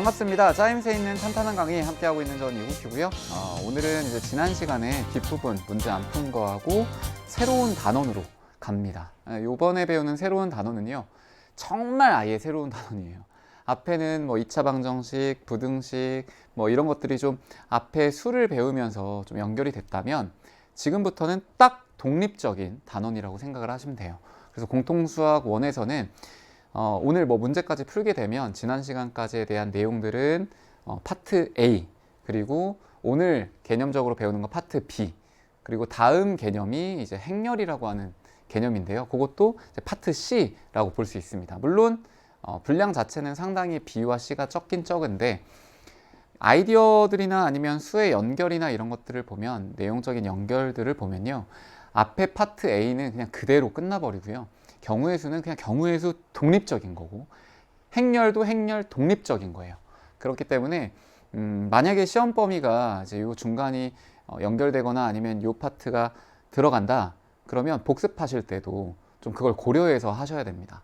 반갑습니다. 짜임새 있는 탄탄한 강의 함께하고 있는 전 이국희고요. 오늘은 이제 지난 시간에 뒷부분 문제 안 푼 거하고 새로운 단원으로 갑니다. 요번에 배우는 새로운 단원은요, 정말 아예 새로운 단원이에요. 앞에는 뭐 2차 방정식, 부등식 뭐 이런 것들이 좀 앞에 수를 배우면서 좀 연결이 됐다면 지금부터는 딱 독립적인 단원이라고 생각을 하시면 돼요. 그래서 공통수학 1에서는 오늘 뭐 문제까지 풀게 되면 지난 시간까지에 대한 내용들은 파트 A, 그리고 오늘 개념적으로 배우는 거 파트 B, 그리고 다음 개념이 이제 행렬이라고 하는 개념인데요. 그것도 이제 파트 C라고 볼 수 있습니다. 물론 분량 자체는 상당히 B와 C가 적긴 적은데 아이디어들이나 아니면 수의 연결이나 이런 것들을 보면, 내용적인 연결들을 보면요, 앞에 파트 A는 그냥 그대로 끝나버리고요, 경우의 수는 그냥 경우의 수 독립적인 거고, 행렬도 행렬 독립적인 거예요. 그렇기 때문에 만약에 시험 범위가 이제 요 중간이 연결되거나 아니면 요 파트가 들어간다 그러면 복습하실 때도 좀 그걸 고려해서 하셔야 됩니다.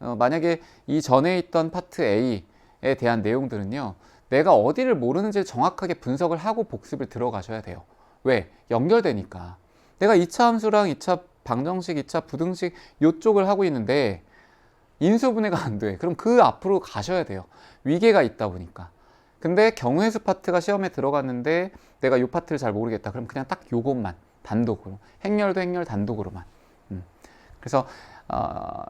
만약에 이 전에 있던 파트 A에 대한 내용들은요, 내가 어디를 모르는지 정확하게 분석을 하고 복습을 들어가셔야 돼요. 왜? 연결되니까. 내가 2차 함수랑 2차 방정식, 2차 부등식 이쪽을 하고 있는데 인수분해가 안 돼. 그럼 그 앞으로 가셔야 돼요. 위계가 있다 보니까. 근데 경우의 수 파트가 시험에 들어갔는데 내가 이 파트를 잘 모르겠다. 그럼 그냥 딱 요것만 단독으로. 행렬도 행렬 단독으로만. 그래서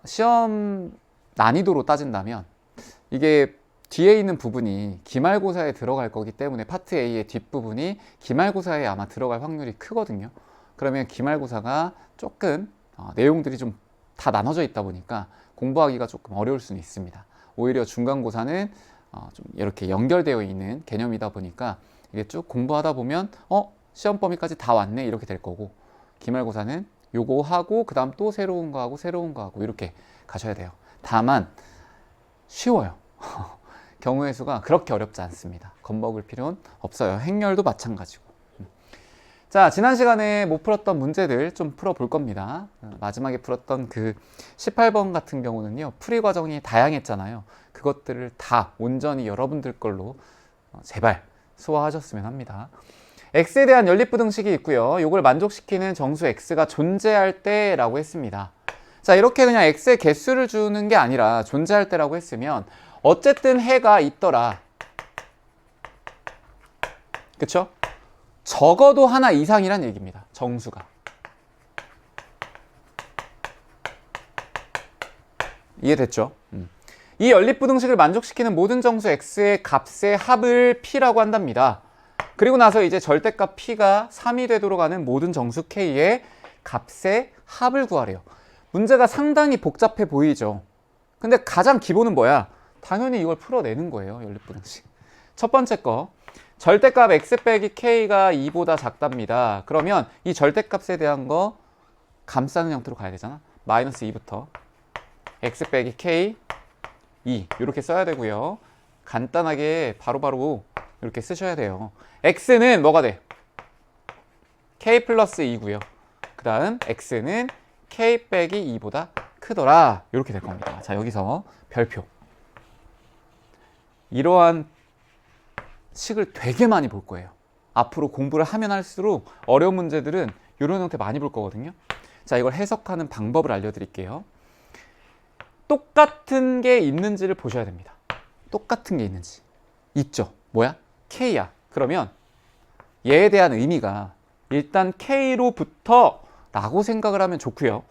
시험 난이도로 따진다면 이게 뒤에 있는 부분이 기말고사에 들어갈 거기 때문에 파트 A의 뒷부분이 기말고사에 아마 들어갈 확률이 크거든요. 그러면 기말고사가 조금 내용들이 좀 다 나눠져 있다 보니까 공부하기가 조금 어려울 수는 있습니다. 오히려 중간고사는 좀 이렇게 연결되어 있는 개념이다 보니까 이게 쭉 공부하다 보면 시험 범위까지 다 왔네 이렇게 될 거고, 기말고사는 요거 하고 그 다음 또 새로운 거 하고 새로운 거 하고 이렇게 가셔야 돼요. 다만 쉬워요. 경우의 수가 그렇게 어렵지 않습니다. 겁먹을 필요는 없어요. 행렬도 마찬가지고. 자, 지난 시간에 못 풀었던 문제들 좀 풀어볼 겁니다. 마지막에 풀었던 그 18번 같은 경우는요, 풀이 과정이 다양했잖아요. 그것들을 다 온전히 여러분들 걸로 제발 소화하셨으면 합니다. x에 대한 연립부등식이 있고요. 이걸 만족시키는 정수 x가 존재할 때라고 했습니다. 자, 이렇게 그냥 x의 개수를 주는 게 아니라 존재할 때라고 했으면 어쨌든 해가 있더라. 그쵸? 적어도 하나 이상이란 얘기입니다. 정수가. 이해됐죠? 이 연립부등식을 만족시키는 모든 정수 x의 값의 합을 p라고 한답니다. 그리고 나서 이제 절대값 p가 3이 되도록 하는 모든 정수 k의 값의 합을 구하래요. 문제가 상당히 복잡해 보이죠? 근데 가장 기본은 뭐야? 당연히 이걸 풀어내는 거예요. 연립부등식. 첫 번째 거, 절대값 x 빼기 k가 2보다 작답니다. 그러면 이 절대값에 대한 거 감싸는 형태로 가야 되잖아. 마이너스 2부터 x 빼기 k 2 이렇게 써야 되고요. 간단하게 바로바로 이렇게 쓰셔야 돼요. x는 뭐가 돼? k 플러스 2고요. 그 다음 x는 k 빼기 2보다 크더라. 이렇게 될 겁니다. 자, 여기서 별표. 이러한 식을 되게 많이 볼 거예요. 앞으로 공부를 하면 할수록 어려운 문제들은 이런 형태 많이 볼 거거든요. 자, 이걸 해석하는 방법을 알려드릴게요. 똑같은 게 있는지를 보셔야 됩니다. 똑같은 게 있는지. 있죠. 뭐야? K야. 그러면 얘에 대한 의미가 일단 K로부터 라고 생각을 하면 좋고요.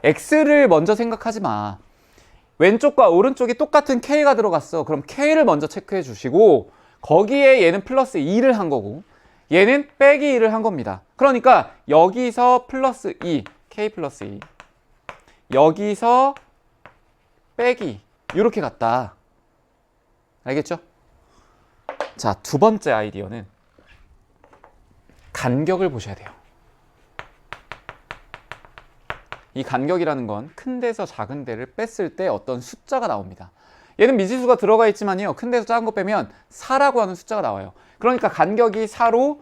X를 먼저 생각하지 마. 왼쪽과 오른쪽이 똑같은 K가 들어갔어. 그럼 K를 먼저 체크해 주시고, 거기에 얘는 플러스 2를 한 거고 얘는 빼기 2를 한 겁니다. 그러니까 여기서 플러스 2, K 플러스 2, 여기서 빼기 이렇게 갔다. 알겠죠? 자, 두 번째 아이디어는 간격을 보셔야 돼요. 이 간격이라는 건 큰 데서 작은 데를 뺐을 때 어떤 숫자가 나옵니다. 얘는 미지수가 들어가 있지만요, 큰 데서 작은 거 빼면 4라고 하는 숫자가 나와요. 그러니까 간격이 4로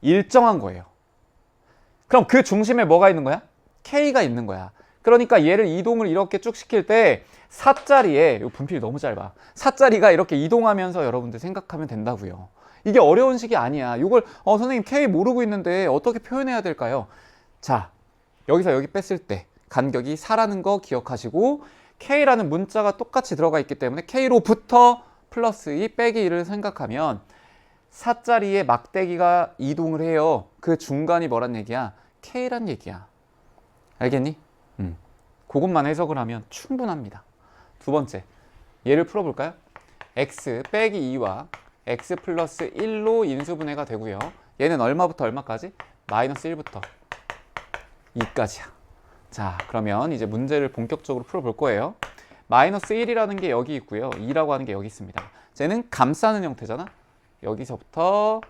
일정한 거예요. 그럼 그 중심에 뭐가 있는 거야? K가 있는 거야. 그러니까 얘를 이동을 이렇게 쭉 시킬 때 4자리에, 이 분필이 너무 짧아. 4자리가 이렇게 이동하면서 여러분들 생각하면 된다고요. 이게 어려운 식이 아니야. 이걸 선생님 K 모르고 있는데 어떻게 표현해야 될까요? 자, 여기서 여기 뺐을 때 간격이 4라는 거 기억하시고 K라는 문자가 똑같이 들어가 있기 때문에 K로부터 플러스 2 빼기 1을 생각하면 4자리에 막대기가 이동을 해요. 그 중간이 뭐란 얘기야? K란 얘기야. 알겠니? 그것만 해석을 하면 충분합니다. 두 번째, 얘를 풀어볼까요? x 빼기 2와 x 플러스 1로 인수분해가 되고요. 얘는 얼마부터 얼마까지? 마이너스 1부터 2까지야. 자, 그러면 이제 문제를 본격적으로 풀어볼 거예요. 마이너스 1이라는 게 여기 있고요. 2라고 하는 게 여기 있습니다. 쟤는 감싸는 형태잖아. 여기서부터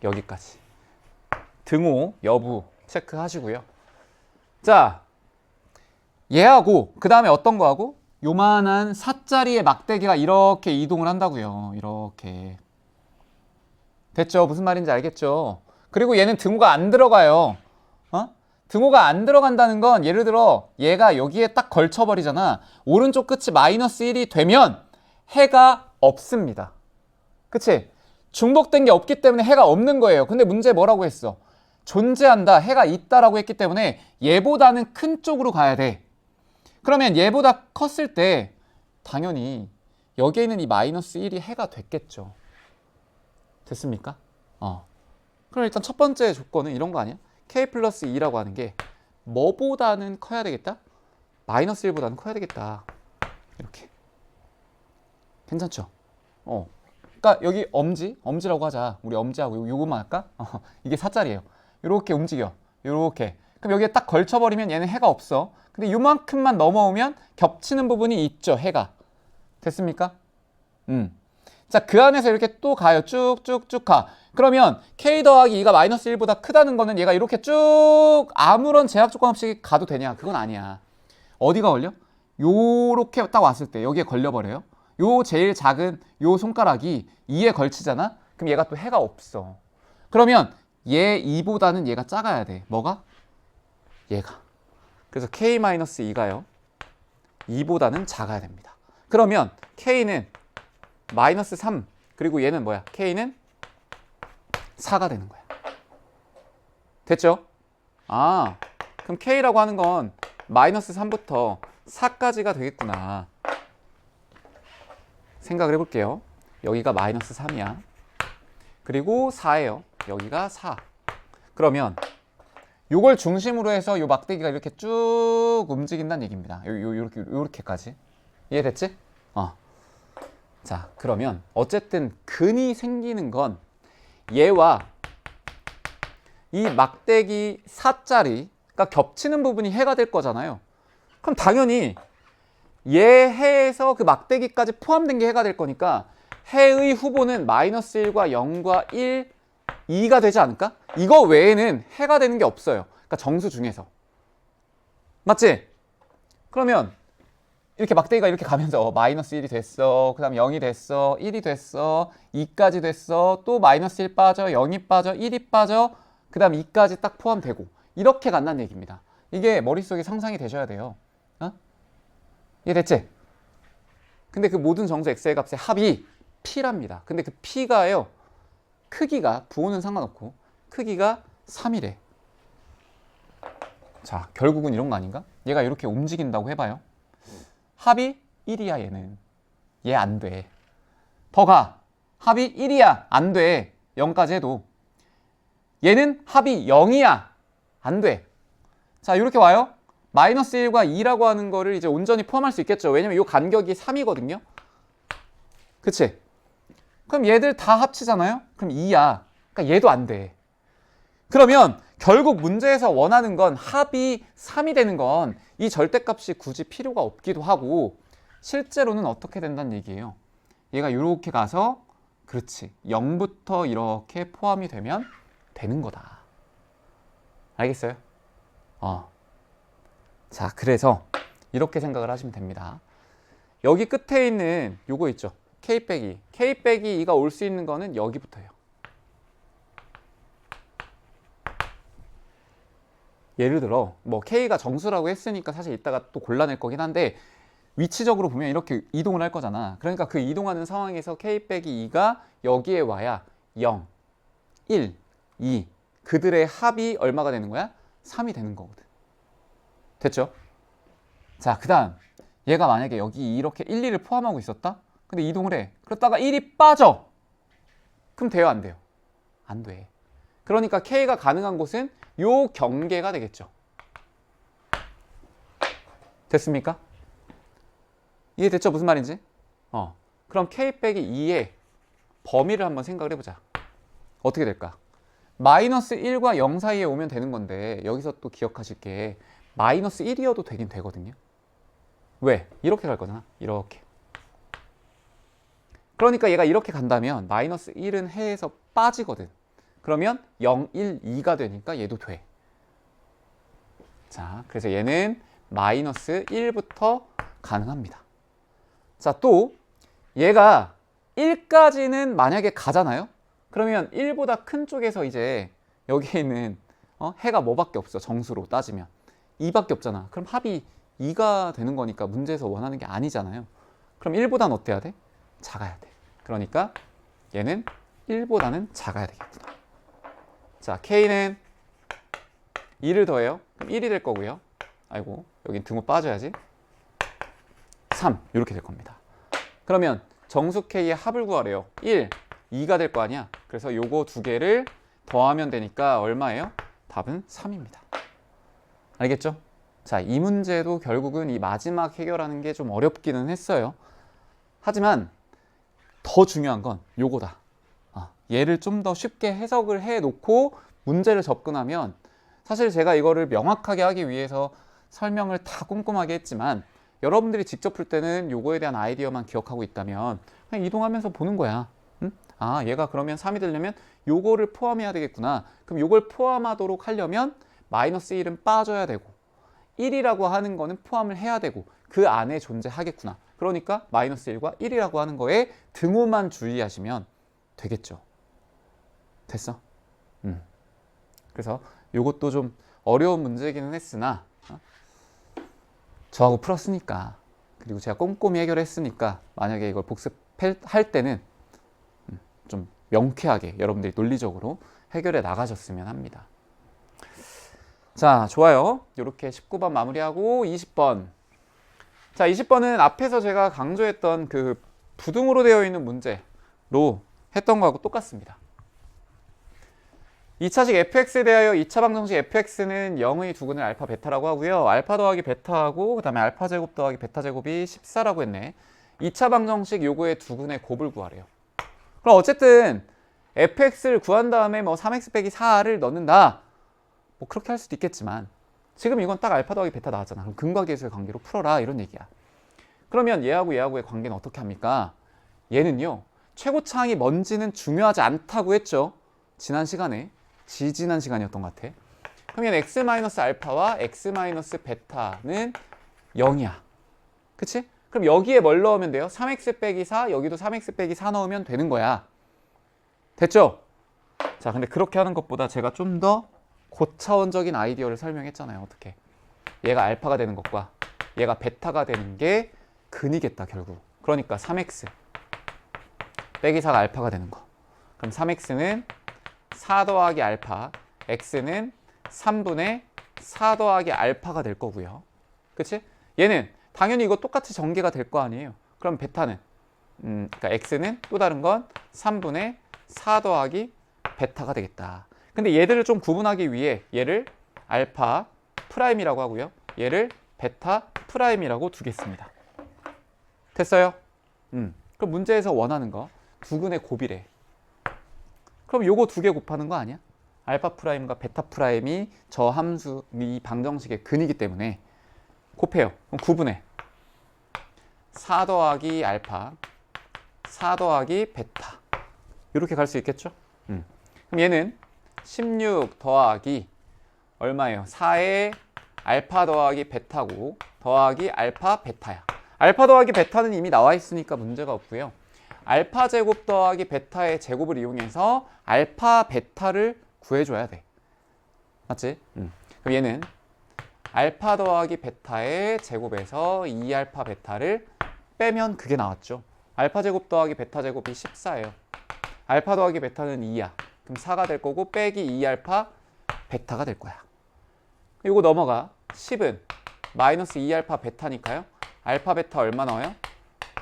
여기까지. 등호 여부 체크하시고요. 자, 얘하고 그 다음에 어떤 거하고? 요만한 4자리의 막대기가 이렇게 이동을 한다고요. 이렇게. 됐죠? 무슨 말인지 알겠죠? 그리고 얘는 등호가 안 들어가요. 등호가 안 들어간다는 건 예를 들어 얘가 여기에 딱 걸쳐버리잖아. 오른쪽 끝이 마이너스 1이 되면 해가 없습니다. 그치? 중복된 게 없기 때문에 해가 없는 거예요. 근데 문제 뭐라고 했어? 존재한다, 해가 있다라고 했기 때문에 얘보다는 큰 쪽으로 가야 돼. 그러면 얘보다 컸을 때 당연히 여기에 있는 이 마이너스 1이 해가 됐겠죠. 됐습니까? 그럼 일단 첫 번째 조건은 이런 거 아니야? K 플러스 2라고 하는 게 뭐보다는 커야 되겠다? 마이너스 1보다는 커야 되겠다. 이렇게. 괜찮죠? 그러니까 여기 엄지라고 하자. 우리 엄지하고 요것만 할까? 이게 4자리예요. 이렇게 움직여. 이렇게. 그럼 여기에 딱 걸쳐버리면 얘는 해가 없어. 근데 요만큼만 넘어오면 겹치는 부분이 있죠, 해가. 됐습니까? 자, 그 안에서 이렇게 또 가요. 쭉쭉쭉 가. 그러면 K 더하기 2가 마이너스 1보다 크다는 거는 얘가 이렇게 쭉 아무런 제약 조건 없이 가도 되냐? 그건 아니야. 어디가 걸려? 요렇게 딱 왔을 때 여기에 걸려버려요. 요 제일 작은 요 손가락이 2에 걸치잖아? 그럼 얘가 또 해가 없어. 그러면 얘 2보다는 얘가 작아야 돼. 뭐가? 얘가. 그래서 K-2가요. 2보다는 작아야 됩니다. 그러면 K는 마이너스 3, 그리고 얘는 뭐야? K는 4가 되는 거야. 됐죠? 그럼 K라고 하는 건 마이너스 3부터 4까지가 되겠구나. 생각을 해볼게요. 여기가 마이너스 3이야. 그리고 4예요. 여기가 4. 그러면 요걸 중심으로 해서 요 막대기가 이렇게 쭉 움직인다는 얘기입니다. 요렇게까지. 이해됐지? 자, 그러면 어쨌든 근이 생기는 건 얘와 이 막대기 4자리가 겹치는 부분이 해가 될 거잖아요. 그럼 당연히 얘 해에서 그 막대기까지 포함된 게 해가 될 거니까 해의 후보는 마이너스 1과 0과 1, 2가 되지 않을까? 이거 외에는 해가 되는 게 없어요. 그러니까 정수 중에서. 맞지? 그러면 이렇게 막대기가 이렇게 가면서 마이너스 1이 됐어. 그 다음 0이 됐어. 1이 됐어. 2까지 됐어. 또 마이너스 1 빠져. 0이 빠져. 1이 빠져. 그 다음 2까지 딱 포함되고. 이렇게 간다는 얘기입니다. 이게 머릿속에 상상이 되셔야 돼요. 이해됐지? 근데 그 모든 정수 x의 값의 합이 p랍니다. 근데 그 p가요. 크기가, 부호는 상관없고 크기가 3이래. 자, 결국은 이런 거 아닌가? 얘가 이렇게 움직인다고 해봐요. 합이 1이야 얘는. 얘 안 돼. 더 가. 합이 1이야. 안 돼. 0까지 해도. 얘는 합이 0이야. 안 돼. 자, 이렇게 와요. 마이너스 1과 2라고 하는 거를 이제 온전히 포함할 수 있겠죠. 왜냐면 이 간격이 3이거든요. 그치? 그럼 얘들 다 합치잖아요? 그럼 2야. 그러니까 얘도 안 돼. 그러면 결국 문제에서 원하는 건 합이 3이 되는 건 이 절대값이 굳이 필요가 없기도 하고 실제로는 어떻게 된다는 얘기예요. 얘가 이렇게 가서 그렇지. 0부터 이렇게 포함이 되면 되는 거다. 알겠어요? 자, 그래서 이렇게 생각을 하시면 됩니다. 여기 끝에 있는 요거 있죠. K 빼기 2가 올 수 있는 거는 여기부터예요. 예를 들어 뭐 K가 정수라고 했으니까 사실 이따가 또 골라낼 거긴 한데 위치적으로 보면 이렇게 이동을 할 거잖아. 그러니까 그 이동하는 상황에서 K 빼기 2가 여기에 와야 0, 1, 2 그들의 합이 얼마가 되는 거야? 3이 되는 거거든. 됐죠? 자, 그 다음 얘가 만약에 여기 이렇게 1, 2를 포함하고 있었다? 근데 이동을 해. 그러다가 1이 빠져. 그럼 돼요, 안 돼요? 안 돼. 그러니까 K가 가능한 곳은 요 경계가 되겠죠. 됐습니까? 이해됐죠? 무슨 말인지? 그럼 K 빼기 2의 범위를 한번 생각을 해보자. 어떻게 될까? 마이너스 1과 0 사이에 오면 되는 건데 여기서 또 기억하실 게 마이너스 1이어도 되긴 되거든요. 왜? 이렇게 갈 거잖아. 이렇게. 그러니까 얘가 이렇게 간다면 마이너스 1은 해에서 빠지거든. 그러면 0, 1, 2가 되니까 얘도 돼. 자, 그래서 얘는 마이너스 1부터 가능합니다. 자, 또 얘가 1까지는 만약에 가잖아요. 그러면 1보다 큰 쪽에서 이제 여기에 있는 해가 뭐밖에 없어. 정수로 따지면 2밖에 없잖아. 그럼 합이 2가 되는 거니까 문제에서 원하는 게 아니잖아요. 그럼 1보다는 어때야 돼? 작아야 돼. 그러니까 얘는 1보다는 작아야 되겠구나. 자, K는 2를 더해요. 그럼 1이 될 거고요. 아이고, 여긴 등호 빠져야지. 3 이렇게 될 겁니다. 그러면 정수 K의 합을 구하래요. 1, 2가 될 거 아니야. 그래서 요거 두 개를 더하면 되니까 얼마예요? 답은 3입니다. 알겠죠? 자, 이 문제도 결국은 이 마지막 해결하는 게 좀 어렵기는 했어요. 하지만 더 중요한 건 요거다. 얘를 좀 더 쉽게 해석을 해 놓고 문제를 접근하면 사실 제가 이거를 명확하게 하기 위해서 설명을 다 꼼꼼하게 했지만 여러분들이 직접 풀 때는 요거에 대한 아이디어만 기억하고 있다면 그냥 이동하면서 보는 거야. 응? 얘가 그러면 3이 되려면 요거를 포함해야 되겠구나. 그럼 요걸 포함하도록 하려면 마이너스 1은 빠져야 되고 1이라고 하는 거는 포함을 해야 되고 그 안에 존재하겠구나. 그러니까 마이너스 1과 1이라고 하는 거에 등호만 주의하시면 되겠죠. 됐어? 그래서 요것도 좀 어려운 문제이기는 했으나 저하고 풀었으니까 그리고 제가 꼼꼼히 해결했으니까 만약에 이걸 복습할 때는 좀 명쾌하게 여러분들이 논리적으로 해결해 나가셨으면 합니다. 자, 좋아요. 이렇게 19번 마무리하고 20번. 자, 20번은 앞에서 제가 강조했던 그 부등호로 되어 있는 문제로 했던 거하고 똑같습니다. 2차식 fx에 대하여 2차 방정식 fx는 0의 두근을 알파 베타라고 하고요. 알파 더하기 베타하고 그 다음에 알파 제곱 더하기 베타 제곱이 14라고 했네. 2차 방정식 요거의 두근의 곱을 구하래요. 그럼 어쨌든 fx를 구한 다음에 뭐 3x 빼기 4를 넣는다. 뭐 그렇게 할 수도 있겠지만 지금 이건 딱 알파 더하기 베타 나왔잖아. 그럼 근과 계수의 관계로 풀어라 이런 얘기야. 그러면 얘하고 얘하고의 관계는 어떻게 합니까? 얘는요. 최고차항이 뭔지는 중요하지 않다고 했죠. 지난 시간에. 지난 시간이었던 것 같아. 그러면 x-알파와 x-베타는 0이야. 그치? 그럼 여기에 뭘 넣으면 돼요? 3x 빼기 4, 여기도 3x 빼기 4 넣으면 되는 거야. 됐죠? 자, 근데 그렇게 하는 것보다 제가 좀 더 고차원적인 아이디어를 설명했잖아요. 어떻게? 얘가 알파가 되는 것과 얘가 베타가 되는 게 근이겠다, 결국. 그러니까 3x 빼기 4가 알파가 되는 거. 그럼 3x는 4 더하기 알파, x는 3분의 4 더하기 알파가 될 거고요. 그치? 얘는 당연히 이거 똑같이 전개가 될 거 아니에요. 그럼 베타는, 그러니까 x는 또 다른 건 3분의 4 더하기 베타가 되겠다. 근데 얘들을 좀 구분하기 위해 얘를 알파 프라임이라고 하고요. 얘를 베타 프라임이라고 두겠습니다. 됐어요? 그럼 문제에서 원하는 거 두근의 곱이래. 그럼 요거 두 개 곱하는 거 아니야? 알파 프라임과 베타 프라임이 저 함수, 이 방정식의 근이기 때문에 곱해요. 그럼 9분의 4 더하기 알파, 4 더하기 베타. 이렇게 갈 수 있겠죠? 그럼 얘는 16 더하기 얼마예요? 4의 알파 더하기 베타고 더하기 알파 베타야. 알파 더하기 베타는 이미 나와 있으니까 문제가 없고요. 알파 제곱 더하기 베타의 제곱을 이용해서 알파 베타를 구해줘야 돼. 맞지? 그럼 얘는 알파 더하기 베타의 제곱에서 2알파 베타를 빼면 그게 나왔죠. 알파 제곱 더하기 베타 제곱이 14예요. 알파 더하기 베타는 2야. 그럼 4가 될 거고 빼기 2알파 베타가 될 거야. 이거 넘어가. 10은 마이너스 2알파 베타니까요. 알파 베타 얼마 나와요?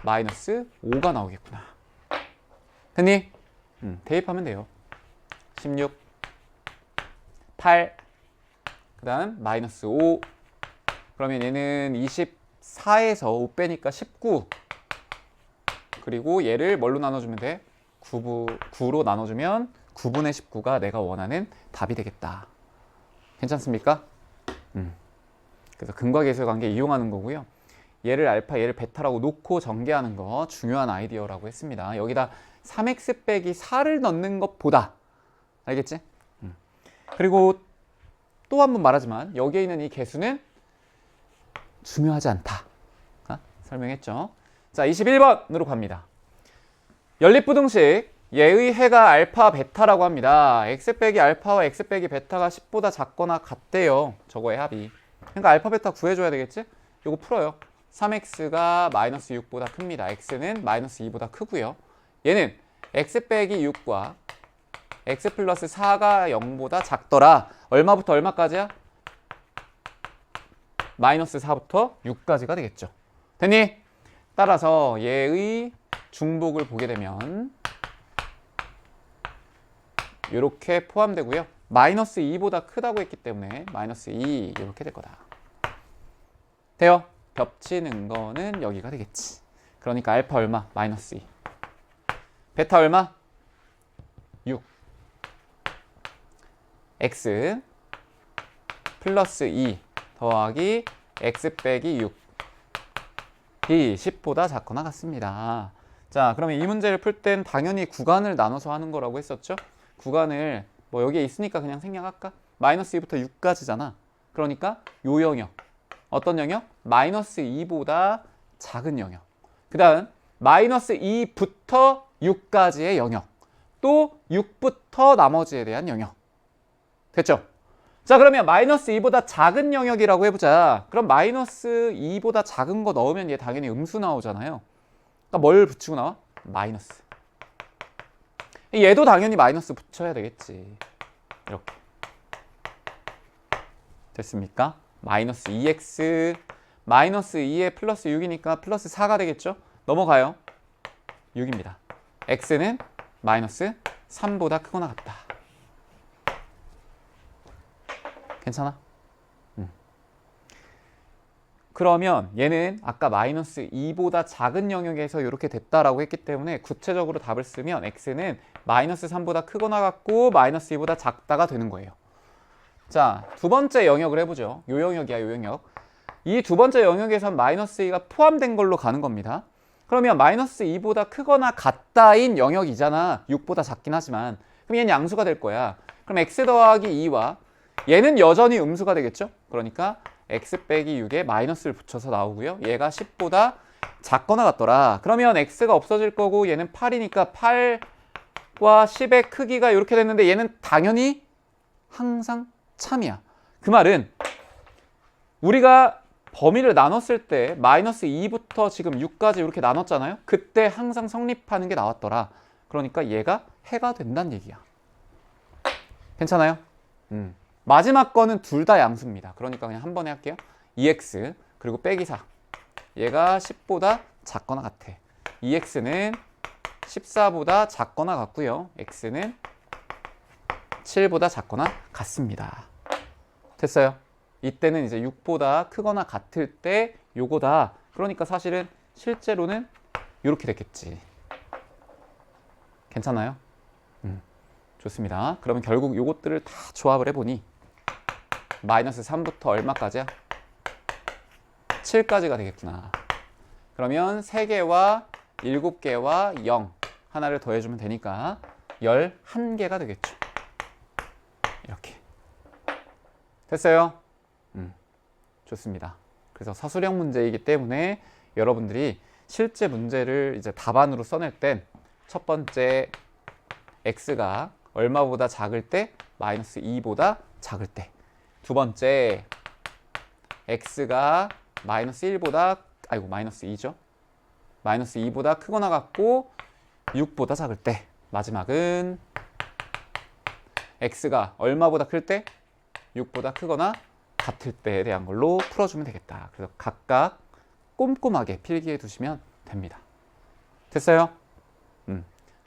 마이너스 5가 나오겠구나. 됐니? 대입하면 돼요. 16, 8, 그 다음 마이너스 5. 그러면 얘는 24에서 5 빼니까 19. 그리고 얘를 뭘로 나눠주면 돼? 9로 나눠주면 9분의 19가 내가 원하는 답이 되겠다. 괜찮습니까? 그래서 근과계수의 관계 이용하는 거고요. 얘를 알파, 얘를 베타라고 놓고 전개하는 거 중요한 아이디어라고 했습니다. 여기다 3x 빼기 4를 넣는 것보다, 알겠지? 그리고 또 한 번 말하지만 여기에 있는 이 개수는 중요하지 않다. 설명했죠? 자, 21번으로 갑니다. 연립부등식 얘의 해가 알파 베타라고 합니다. x 빼기 알파와 x 빼기 베타가 10보다 작거나 같대요. 저거의 합이. 그러니까 알파 베타 구해줘야 되겠지? 이거 풀어요. 3x가 마이너스 6보다 큽니다. x는 마이너스 2보다 크고요. 얘는 x 빼기 6과 x 플러스 4가 0보다 작더라. 얼마부터 얼마까지야? 마이너스 4부터 6까지가 되겠죠. 됐니? 따라서 얘의 중복을 보게 되면 이렇게 포함되고요. 마이너스 2보다 크다고 했기 때문에 마이너스 2 이렇게 될 거다. 돼요? 겹치는 거는 여기가 되겠지. 그러니까 알파 얼마? 마이너스 2. 베타 얼마? 6. x 플러스 2 더하기 x 빼기 6. 이 10보다 작거나 같습니다. 자, 그러면 이 문제를 풀 땐 당연히 구간을 나눠서 하는 거라고 했었죠. 구간을 뭐 여기에 있으니까 그냥 생략할까? 마이너스 2부터 6까지잖아. 그러니까 요 영역. 어떤 영역? 마이너스 2보다 작은 영역. 그 다음 마이너스 2부터 6까지의 영역. 또 6부터 나머지에 대한 영역. 됐죠? 자, 그러면 마이너스 2보다 작은 영역이라고 해보자. 그럼 마이너스 2보다 작은 거 넣으면 얘 당연히 음수 나오잖아요. 그러니까 뭘 붙이고 나와? 마이너스. 얘도 당연히 마이너스 붙여야 되겠지. 이렇게. 됐습니까? 마이너스 2x 마이너스 2에 플러스 6이니까 플러스 4가 되겠죠? 넘어가요. 6입니다. x는 마이너스 3보다 크거나 같다. 괜찮아? 그러면 얘는 아까 마이너스 2보다 작은 영역에서 이렇게 됐다라고 했기 때문에 구체적으로 답을 쓰면 x는 마이너스 3보다 크거나 같고 마이너스 2보다 작다가 되는 거예요. 자, 두 번째 영역을 해보죠. 요 영역이야, 요 영역. 이 두 번째 영역에선 마이너스 2가 포함된 걸로 가는 겁니다. 그러면 마이너스 2보다 크거나 같다인 영역이잖아. 6보다 작긴 하지만. 그럼 얘는 양수가 될 거야. 그럼 x 더하기 2와 얘는 여전히 음수가 되겠죠? 그러니까 x 빼기 6에 마이너스를 붙여서 나오고요. 얘가 10보다 작거나 같더라. 그러면 x가 없어질 거고 얘는 8이니까 8과 10의 크기가 이렇게 됐는데 얘는 당연히 항상 참이야. 그 말은 우리가 범위를 나눴을 때 마이너스 2부터 지금 6까지 이렇게 나눴잖아요. 그때 항상 성립하는 게 나왔더라. 그러니까 얘가 해가 된다는 얘기야. 괜찮아요? 마지막 거는 둘 다 양수입니다. 그러니까 그냥 한 번에 할게요. 2x 그리고 빼기 4. 얘가 10보다 작거나 같아. 2x는 14보다 작거나 같고요. x는 7보다 작거나 같습니다. 됐어요? 이때는 이제 6보다 크거나 같을 때 요거다. 그러니까 사실은 실제로는 이렇게 됐겠지. 괜찮아요? 좋습니다. 그러면 결국 요것들을 다 조합을 해보니 마이너스 3부터 얼마까지야? 7까지가 되겠구나. 그러면 3개와 7개와 0 하나를 더해주면 되니까 11개가 되겠죠. 이렇게. 됐어요? 좋습니다. 그래서 서술형 문제이기 때문에 여러분들이 실제 문제를 이제 답안으로 써낼 땐 첫 번째 x가 얼마보다 작을 때? 마이너스 2보다 작을 때. 두 번째, x가 마이너스 1보다, 아이고, 마이너스 2죠. 마이너스 2보다 크거나 같고 6보다 작을 때. 마지막은 x가 얼마보다 클 때? 6보다 크거나 같을 때에 대한 걸로 풀어주면 되겠다. 그래서 각각 꼼꼼하게 필기해 두시면 됩니다. 됐어요?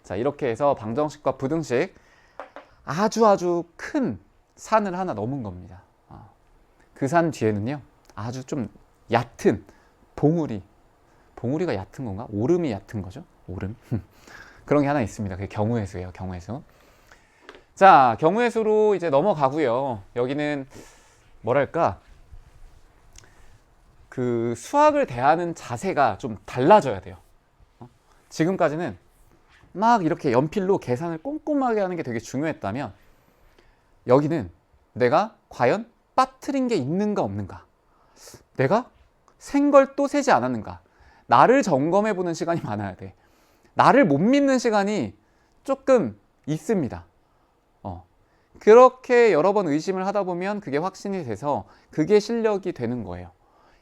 자, 이렇게 해서 방정식과 부등식 아주 큰 산을 하나 넘은 겁니다. 그 산 뒤에는요, 아주 좀 얕은 봉우리가 얕은 건가? 오름이 얕은 거죠? 오름. 그런 게 하나 있습니다. 그게 경우의 수예요, 경우의 수. 자, 경우의 수로 이제 넘어가고요. 여기는 뭐랄까, 그 수학을 대하는 자세가 좀 달라져야 돼요. 지금까지는 막 이렇게 연필로 계산을 꼼꼼하게 하는 게 되게 중요했다면, 여기는 내가 과연 빠뜨린 게 있는가 없는가, 내가 센 걸 또 세지 않았는가, 나를 점검해 보는 시간이 많아야 돼. 나를 못 믿는 시간이 조금 있습니다. 그렇게 여러 번 의심을 하다 보면 그게 확신이 돼서 그게 실력이 되는 거예요.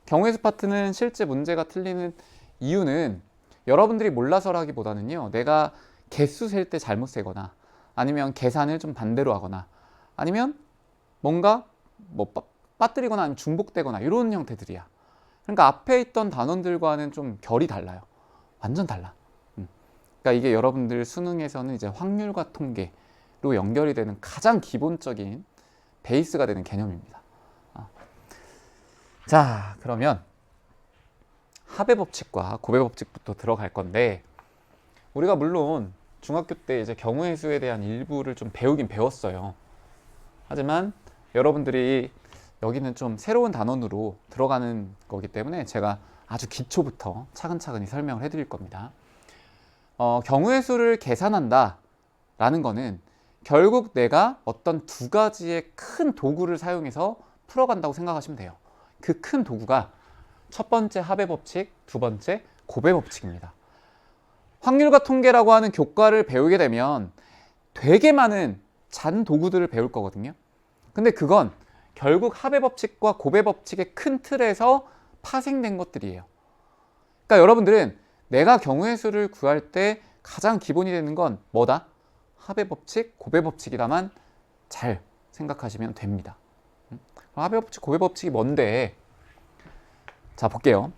경우의 수 파트는 실제 문제가 틀리는 이유는 여러분들이 몰라서라기보다는요, 내가 개수 셀 때 잘못 세거나, 아니면 계산을 좀 반대로 하거나, 아니면 뭔가 뭐 빠뜨리거나 아니면 중복되거나 이런 형태들이야. 그러니까 앞에 있던 단원들과는 좀 결이 달라요. 완전 달라. 그러니까 이게 여러분들 수능에서는 이제 확률과 통계로 연결이 되는 가장 기본적인 베이스가 되는 개념입니다. 자, 그러면 합의 법칙과 곱의 법칙부터 들어갈 건데, 우리가 물론 중학교 때 이제 경우의 수에 대한 일부를 좀 배우긴 배웠어요. 하지만 여러분들이 여기는 좀 새로운 단원으로 들어가는 거기 때문에 제가 아주 기초부터 차근차근히 설명을 해드릴 겁니다. 경우의 수를 계산한다 라는 거는 결국 내가 어떤 두 가지의 큰 도구를 사용해서 풀어간다고 생각하시면 돼요. 그 큰 도구가 첫 번째 합의 법칙, 두 번째 곱의 법칙입니다. 확률과 통계라고 하는 교과를 배우게 되면 되게 많은 잔 도구들을 배울 거거든요. 근데 그건 결국 합의 법칙과 곱의 법칙의 큰 틀에서 파생된 것들이에요. 그러니까 여러분들은 내가 경우의 수를 구할 때 가장 기본이 되는 건 뭐다? 합의 법칙, 곱의 법칙이다만 잘 생각하시면 됩니다. 합의 법칙, 곱의 법칙이 뭔데? 자, 볼게요.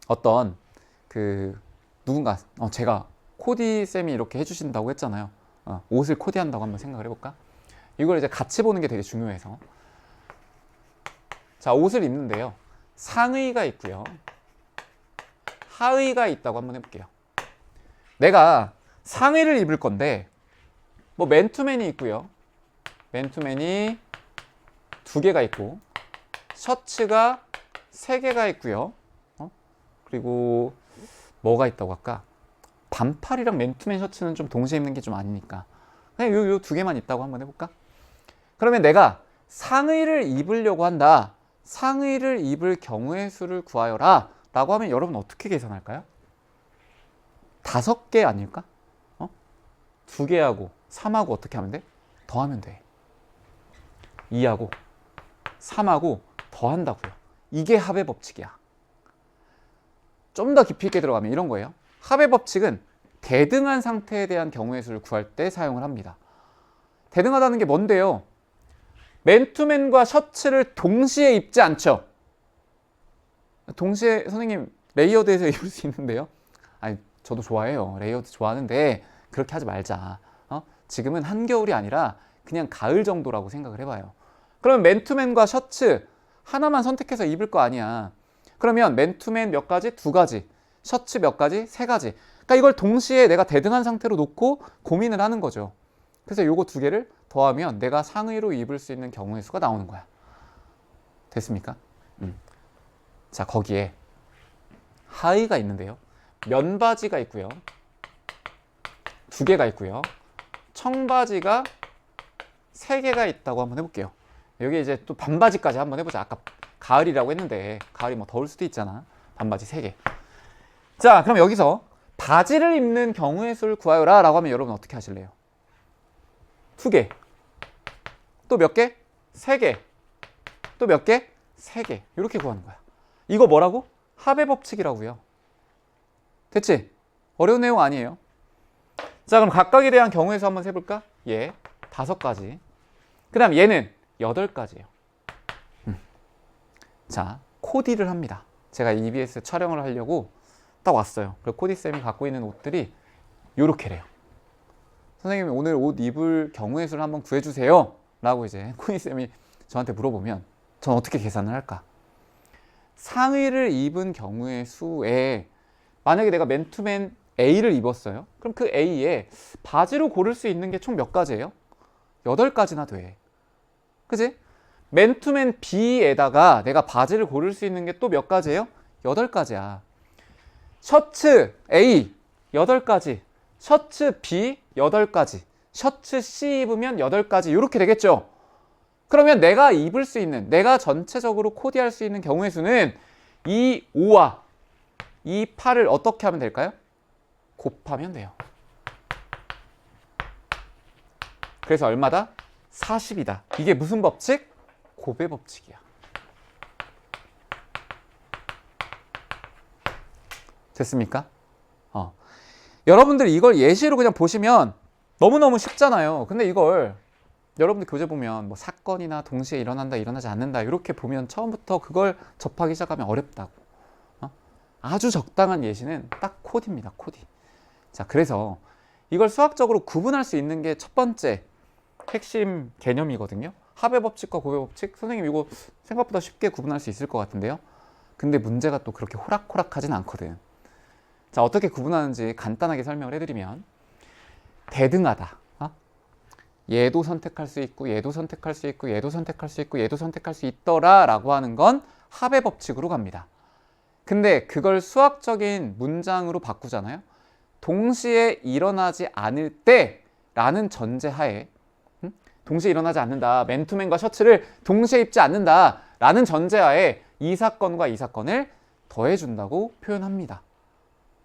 어떤 누군가 제가 코디 쌤이 이렇게 해주신다고 했잖아요. 옷을 코디한다고 한번 생각을 해볼까? 이걸 이제 같이 보는 게 되게 중요해서. 자, 옷을 입는데요, 상의가 있고요, 하의가 있다고 한번 해볼게요. 내가 상의를 입을 건데 뭐 맨투맨이 있고요, 맨투맨이 2개가 있고, 셔츠가 3개가 있고요, 그리고 뭐가 있다고 할까? 반팔이랑 맨투맨 셔츠는 좀 동시에 입는 게 좀 아니니까 그냥 요 2개만 있다고 한번 해볼까? 그러면 내가 상의를 입으려고 한다, 상의를 입을 경우의 수를 구하여라 라고 하면 여러분 어떻게 계산할까요? 5개 아닐까? 2개하고 3하고 어떻게 하면 돼? 더하면 돼. 2하고 3하고 더한다고요. 이게 합의 법칙이야. 좀 더 깊이 있게 들어가면 이런 거예요. 합의 법칙은 대등한 상태에 대한 경우의 수를 구할 때 사용을 합니다. 대등하다는 게 뭔데요? 맨투맨과 셔츠를 동시에 입지 않죠. 동시에 선생님 레이어드해서 입을 수 있는데요. 아니, 저도 좋아해요. 레이어드 좋아하는데 그렇게 하지 말자. 지금은 한겨울이 아니라 그냥 가을 정도라고 생각을 해봐요. 그러면 맨투맨과 셔츠 하나만 선택해서 입을 거 아니야. 그러면 맨투맨 몇 가지? 2가지. 셔츠 몇 가지? 3가지. 그러니까 이걸 동시에 내가 대등한 상태로 놓고 고민을 하는 거죠. 그래서 요거 2개를 더하면 내가 상의로 입을 수 있는 경우의 수가 나오는 거야. 됐습니까? 자, 거기에 하의가 있는데요, 면바지가 있고요, 2개가 있고요, 청바지가 3개가 있다고 한번 해볼게요. 여기 이제 또 반바지까지 한번 해보자. 아까 가을이라고 했는데 가을이 뭐 더울 수도 있잖아. 반바지 3개. 자, 그럼 여기서 바지를 입는 경우의 수를 구하여라 라고 하면 여러분 어떻게 하실래요? 2개. 또 몇 개? 3개. 또 몇 개? 3개. 이렇게 구하는 거야. 이거 뭐라고? 합의 법칙이라고요. 됐지? 어려운 내용 아니에요. 자, 그럼 각각에 대한 경우의 수 한번 세볼까? 얘 5가지. 그 다음 얘는 8가지예요. 자, 코디를 합니다. 제가 EBS 촬영을 하려고 딱 왔어요. 그리고 코디쌤이 갖고 있는 옷들이 요렇게래요. 선생님이 오늘 옷 입을 경우의 수를 한번 구해주세요 라고 이제 코디쌤이 저한테 물어보면 전 어떻게 계산을 할까? 상의를 입은 경우의 수에 만약에 내가 맨투맨 A를 입었어요. 그럼 그 A에 바지로 고를 수 있는 게 총 몇 가지예요? 8가지나 돼. 그지? 맨투맨 B에다가 내가 바지를 고를 수 있는 게 또 몇 가지예요? 8가지야. 셔츠 A 8가지, 셔츠 B 8가지, 셔츠 C 입으면 8가지 이렇게 되겠죠. 그러면 내가 입을 수 있는, 내가 전체적으로 코디할 수 있는 경우의 수는 이 5와 이 8을 어떻게 하면 될까요? 곱하면 돼요. 그래서 얼마다? 40이다. 이게 무슨 법칙? 곱의 법칙이야. 됐습니까? 여러분들 이걸 예시로 그냥 보시면 너무너무 쉽잖아요. 근데 이걸 여러분들 교재 보면 뭐 사건이나 동시에 일어난다, 일어나지 않는다 이렇게 보면 처음부터 그걸 접하기 시작하면 어렵다고. 아주 적당한 예시는 딱 코디입니다. 코디. 자, 그래서 이걸 수학적으로 구분할 수 있는 게 첫 번째 핵심 개념이거든요. 합의 법칙과 곱의 법칙. 선생님 이거 생각보다 쉽게 구분할 수 있을 것 같은데요. 근데 문제가 또 그렇게 호락호락하진 않거든. 자, 어떻게 구분하는지 간단하게 설명을 해드리면 대등하다. 얘도 선택할 수 있고 얘도 선택할 수 있고 얘도 선택할 수 있고 얘도 선택할 수 있더라 라고 하는 건 합의 법칙으로 갑니다. 근데 그걸 수학적인 문장으로 바꾸잖아요. 동시에 일어나지 않을 때 라는 전제하에 동시에 일어나지 않는다. 맨투맨과 셔츠를 동시에 입지 않는다 라는 전제하에 이 사건과 이 사건을 더해준다고 표현합니다.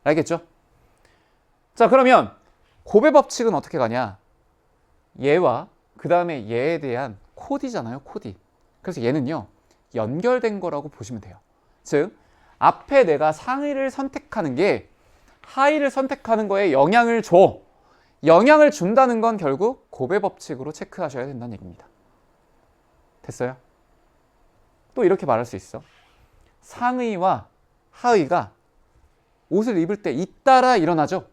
알겠죠? 자, 그러면 곱의 법칙은 어떻게 가냐? 얘와 그 다음에 얘에 대한 코디잖아요. 코디. 그래서 얘는요 연결된 거라고 보시면 돼요. 즉 앞에 내가 상의를 선택하는 게 하의를 선택하는 거에 영향을 줘. 영향을 준다는 건 결국 곱의 법칙으로 체크하셔야 된다는 얘기입니다. 됐어요? 또 이렇게 말할 수 있어. 상의와 하의가 옷을 입을 때 잇따라 일어나죠.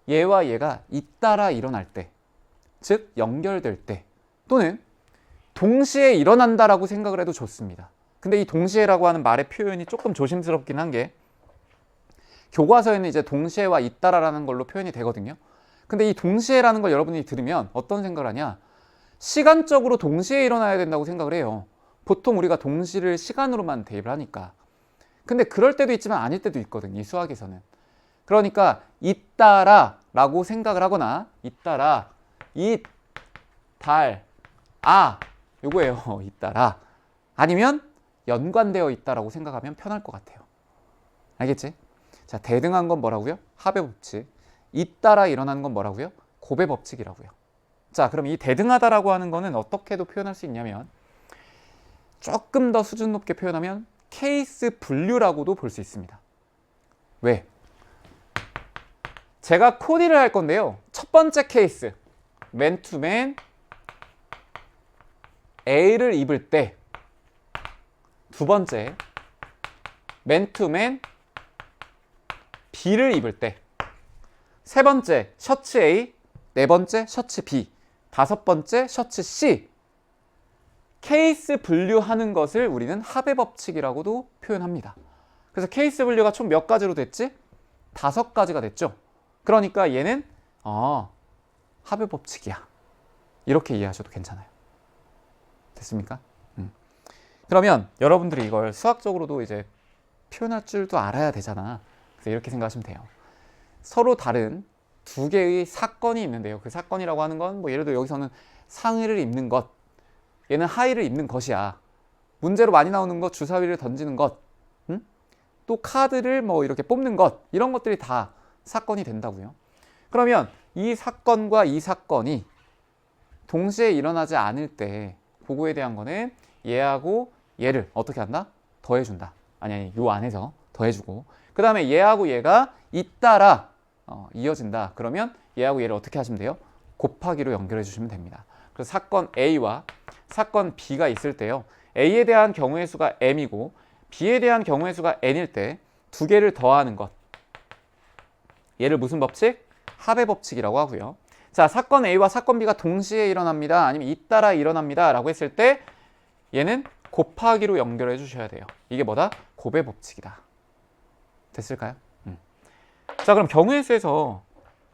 얘와 얘가 잇따라 일어날 때, 즉 연결될 때, 또는 동시에 일어난다라고 생각을 해도 좋습니다. 근데 이 동시에라고 하는 말의 표현이 조금 조심스럽긴 한 게 교과서에는 이제 동시에와 잇따라라는 걸로 표현이 되거든요. 근데 이 동시에라는 걸 여러분이 들으면 어떤 생각을 하냐? 시간적으로 동시에 일어나야 된다고 생각을 해요. 보통 우리가 동시를 시간으로만 대입을 하니까. 근데 그럴 때도 있지만 아닐 때도 있거든요. 이 수학에서는. 그러니까 잇따라 라고 생각을 하거나 잇따라 요거예요. 잇따라 아니면 연관되어 있다라고 생각하면 편할 것 같아요. 알겠지? 자, 대등한 건 뭐라고요? 합의 법칙. 잇따라 일어나는 건 뭐라고요? 곱의 법칙이라고요. 자, 그럼 이 대등하다라고 하는 거는 어떻게도 표현할 수 있냐면 조금 더 수준 높게 표현하면 케이스 분류라고도 볼 수 있습니다. 왜? 제가 코디를 할 건데요. 첫 번째 케이스, 맨투맨 A를 입을 때, 두 번째, 맨투맨 B를 입을 때, 세 번째, 셔츠 A, 네 번째, 셔츠 B, 다섯 번째, 셔츠 C. 케이스 분류하는 것을 우리는 합의 법칙이라고도 표현합니다. 그래서 케이스 분류가 총 몇 가지로 됐지? 5가지가 됐죠. 그러니까 얘는 합의 법칙이야. 이렇게 이해하셔도 괜찮아요. 됐습니까? 그러면 여러분들이 이걸 수학적으로도 이제 표현할 줄도 알아야 되잖아. 그래서 이렇게 생각하시면 돼요. 서로 다른 두 개의 사건이 있는데요. 그 사건이라고 하는 건 뭐 예를 들어 여기서는 상의를 입는 것, 얘는 하의를 입는 것이야. 문제로 많이 나오는 것, 주사위를 던지는 것, 또 카드를 뭐 이렇게 뽑는 것, 이런 것들이 다 사건이 된다고요. 그러면 이 사건과 이 사건이 동시에 일어나지 않을 때 그거에 대한 거는 얘하고 얘를 어떻게 한다? 더해준다. 아니, 요 안에서 더해주고. 그 다음에 얘하고 얘가 잇따라 이어진다. 그러면 얘하고 얘를 어떻게 하시면 돼요? 곱하기로 연결해 주시면 됩니다. 그래서 사건 A와 사건 B가 있을 때요. A에 대한 경우의 수가 M이고 B에 대한 경우의 수가 N일 때 두 개를 더하는 것. 얘를 무슨 법칙? 합의 법칙이라고 하고요. 자, 사건 A와 사건 B가 동시에 일어납니다. 아니면 잇따라 일어납니다. 라고 했을 때 얘는 곱하기로 연결해 주셔야 돼요. 이게 뭐다? 곱의 법칙이다. 됐을까요? 자, 그럼 경우의 수에서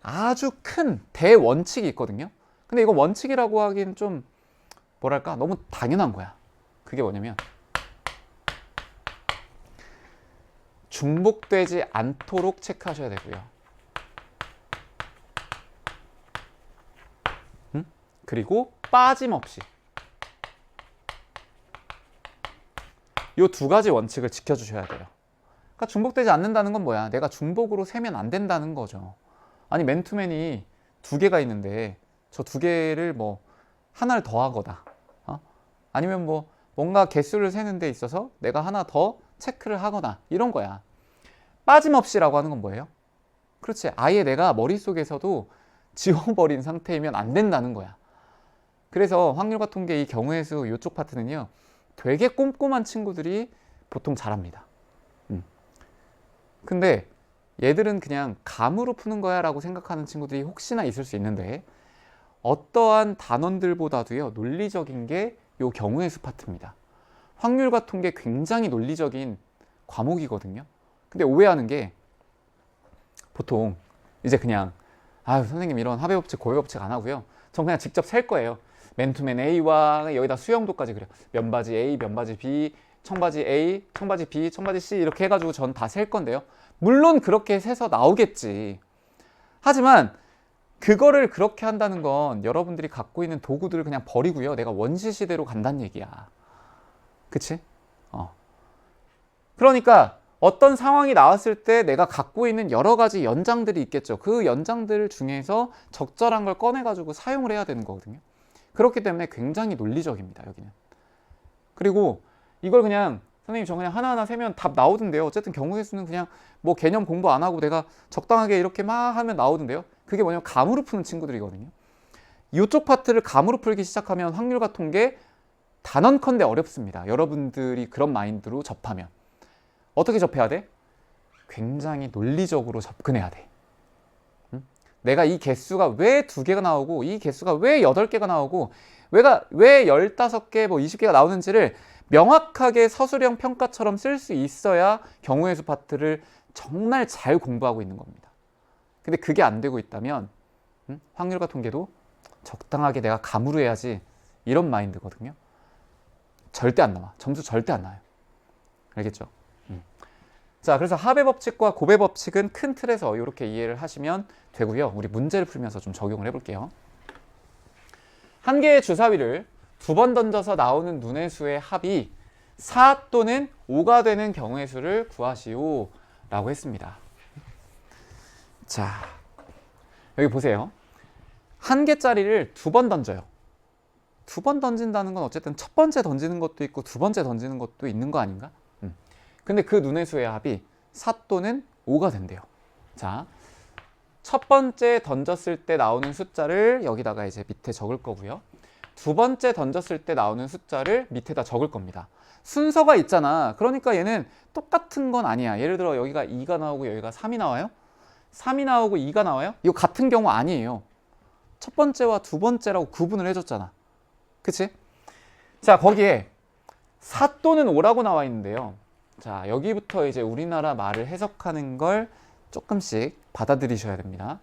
아주 큰 대원칙이 있거든요. 근데 이거 원칙이라고 하기엔 좀 뭐랄까 너무 당연한 거야. 그게 뭐냐면 중복되지 않도록 체크하셔야 되고요. 그리고 빠짐없이 이 두 가지 원칙을 지켜주셔야 돼요. 그러니까 중복되지 않는다는 건 뭐야? 내가 중복으로 세면 안 된다는 거죠. 아니, 맨투맨이 두 개가 있는데 저 두 개를 뭐 하나를 더하거나 아니면 뭐 뭔가 개수를 세는 데 있어서 내가 하나 더 체크를 하거나 이런 거야. 빠짐없이라고 하는 건 뭐예요? 그렇지. 아예 내가 머릿속에서도 지워버린 상태이면 안 된다는 거야. 그래서 확률과 통계 이 경우의 수 이쪽 파트는요. 되게 꼼꼼한 친구들이 보통 잘합니다. 근데 얘들은 그냥 감으로 푸는 거야 라고 생각하는 친구들이 혹시나 있을 수 있는데 어떠한 단원들보다도요 논리적인 게 이 경우의 수 파트입니다. 확률과 통계 굉장히 논리적인 과목이거든요. 근데 오해하는 게 보통 이제 그냥 아유 선생님 이런 합의 법칙 고의 법칙 안 하고요. 전 그냥 직접 셀 거예요. 맨투맨 A와 여기다 수영도까지 그려. 면바지 A, 면바지 B, 청바지 A, 청바지 B, 청바지 C 이렇게 해가지고 전 다 셀 건데요. 물론 그렇게 세서 나오겠지. 하지만 그거를 그렇게 한다는 건 여러분들이 갖고 있는 도구들을 그냥 버리고요. 내가 원시시대로 간다는 얘기야. 그치? 그러니까 어떤 상황이 나왔을 때 내가 갖고 있는 여러 가지 연장들이 있겠죠. 그 연장들 중에서 적절한 걸 꺼내가지고 사용을 해야 되는 거거든요. 그렇기 때문에 굉장히 논리적입니다. 여기는. 그리고 이걸 그냥 선생님 저 그냥 하나하나 세면 답 나오던데요. 어쨌든 경우의 수는 그냥 뭐 개념 공부 안 하고 내가 적당하게 이렇게 막 하면 나오던데요. 그게 뭐냐면 감으로 푸는 친구들이거든요. 이쪽 파트를 감으로 풀기 시작하면 확률과 통계 단언컨대 어렵습니다. 여러분들이 그런 마인드로 접하면. 어떻게 접해야 돼? 굉장히 논리적으로 접근해야 돼. 내가 이 개수가 왜 2개가 나오고 이 개수가 왜 8개가 나오고 왜 15개, 뭐 20개가 나오는지를 명확하게 서술형 평가처럼 쓸 수 있어야 경우의 수 파트를 정말 잘 공부하고 있는 겁니다. 근데 그게 안 되고 있다면 확률과 통계도 적당하게 내가 감으로 해야지 이런 마인드거든요. 절대 안 나와. 점수 절대 안 나와요. 알겠죠? 자, 그래서 합의 법칙과 곱의 법칙은 큰 틀에서 이렇게 이해를 하시면 되고요. 우리 문제를 풀면서 좀 적용을 해볼게요. 한 개의 주사위를 2번 던져서 나오는 눈의 수의 합이 4 또는 5가 되는 경우의 수를 구하시오 라고 했습니다. 자, 여기 보세요. 한 개짜리를 2번 던져요. 2번 던진다는 건 어쨌든 첫 번째 던지는 것도 있고 두 번째 던지는 것도 있는 거 아닌가? 근데 그 눈의 수의 합이 4 또는 5가 된대요. 자, 첫 번째 던졌을 때 나오는 숫자를 여기다가 이제 밑에 적을 거고요. 두 번째 던졌을 때 나오는 숫자를 밑에다 적을 겁니다. 순서가 있잖아. 그러니까 얘는 똑같은 건 아니야. 예를 들어 여기가 2가 나오고 여기가 3이 나와요. 3이 나오고 2가 나와요. 이거 같은 경우 아니에요. 첫 번째와 두 번째라고 구분을 해줬잖아. 그치? 자, 거기에 4 또는 5라고 나와 있는데요. 자, 여기부터 이제 우리나라 말을 해석하는 걸 조금씩 받아들이셔야 됩니다.